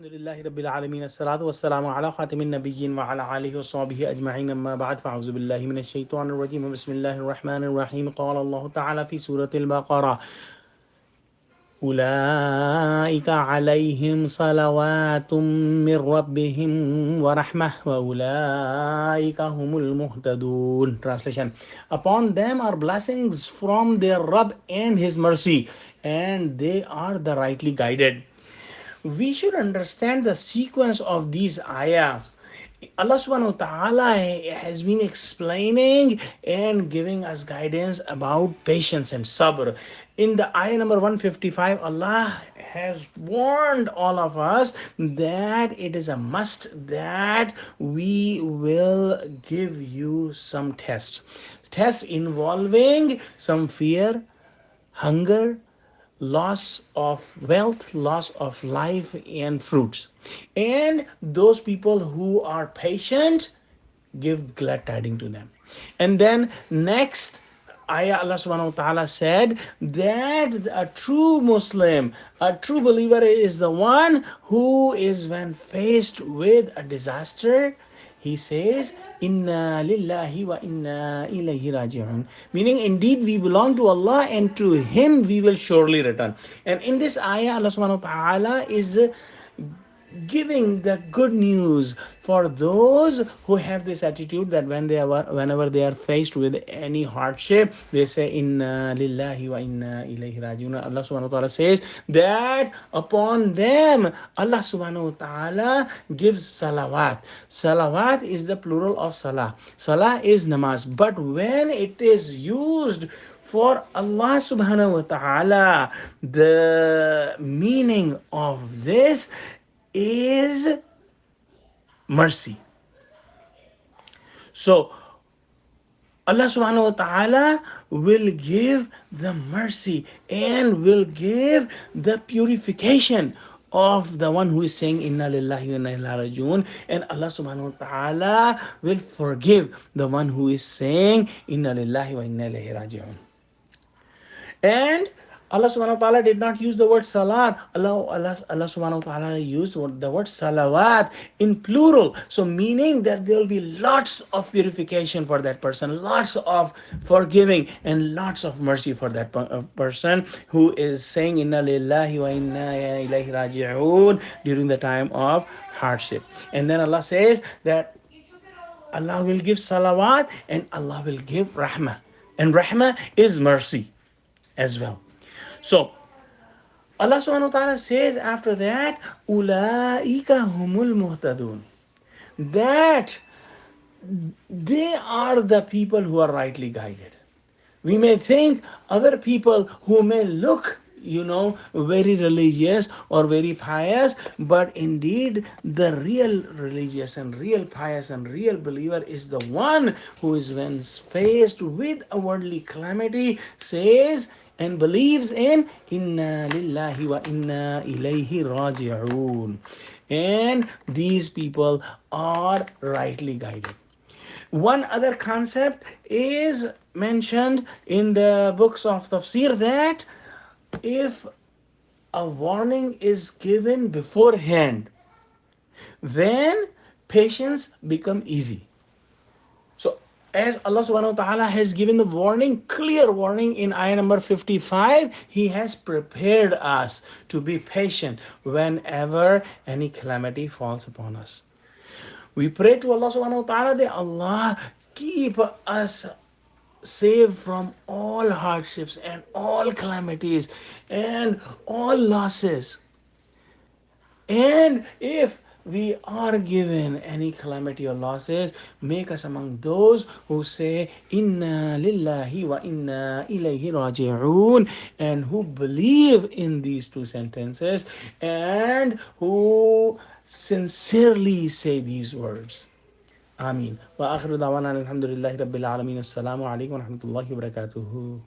Alhamdulillahi Rabbil Alameen. As-salatu was-salamu ala khatimin nabiyyin wa ala alihi wa sahbihi ajma'in. Amma ba'd. Fa'auzu billahi minash shaitanir rajim. Bismillahir rahmanir rahim. Qala Allah Ta'ala fi suratil Baqarah. أولئك عليهم صلوات من ربهم ورحمة وأولئك هم المهتدون. Translation: Upon them are blessings from their Rabb and His mercy, and they are the rightly guided. We should understand the sequence of these ayahs. Allah subhanahu wa ta'ala has been explaining and giving us guidance about patience and sabr. In the ayah number 155, Allah has warned all of us that it is a must that we will give you some tests. Tests involving some fear, hunger, loss of wealth, loss of life, and fruits. And those people who are patient, give glad tidings to them. And then next ayah, Allah subhanahu wa ta'ala said that a true Muslim, a true believer is the one who is, when faced with a disaster, he says, Inna lillahi wa inna ilayhi raji'un. Meaning, indeed, we belong to Allah and to Him we will surely return. And in this ayah, Allah subhanahu wa ta'ala is giving the good news for those who have this attitude that whenever they are faced with any hardship, they say inna lillahi wa inna ilayhi rajiun. Allah subhanahu wa ta'ala says that upon them Allah subhanahu wa ta'ala gives salawat. Salawat is the plural of salah. Salah is namaz, but when it is used for Allah subhanahu wa ta'ala, the meaning of this is mercy. So Allah subhanahu wa ta'ala will give the mercy and will give the purification of the one who is saying inna lillahi wa inna ilaihi rajiun, and Allah subhanahu wa ta'ala will forgive the one who is saying inna lillahi wa inna ilaihi rajiun. And Allah subhanahu wa ta'ala did not use the word salat. Allah subhanahu wa ta'ala used the word salawat in plural. So meaning that there will be lots of purification for that person, lots of forgiving and lots of mercy for that person who is saying inna lillahi wa inna ilaihi raji'un during the time of hardship. And then Allah says that Allah will give salawat and Allah will give rahmah. And rahmah is mercy as well. So Allah subhanahu wa ta'ala says after that, Ulaika humul muhtadun. That they are the people who are rightly guided. We may think other people who may look, very religious or very pious, but indeed the real religious and real pious and real believer is the one who is, when faced with a worldly calamity, says and believes in inna lillahi wa inna ilayhi raji'un. And these people are rightly guided. One other concept is mentioned in the books of tafsir, that if a warning is given beforehand, then patience become easy. So as Allah subhanahu wa ta'ala has given the warning, clear warning in ayah number 55, He has prepared us to be patient whenever any calamity falls upon us. We pray to Allah subhanahu wa ta'ala that Allah keep us safe from all hardships and all calamities and all losses. And if we are given any calamity or losses, make us among those who say inna lillahi wa inna ilayhi raji'un, and who believe in these two sentences and who sincerely say these words. Ameen. Wa akhiru da'wana alhamdulillahi rabbil alameen. Assalamu alaikum wa rahmatullahi wa barakatuhu.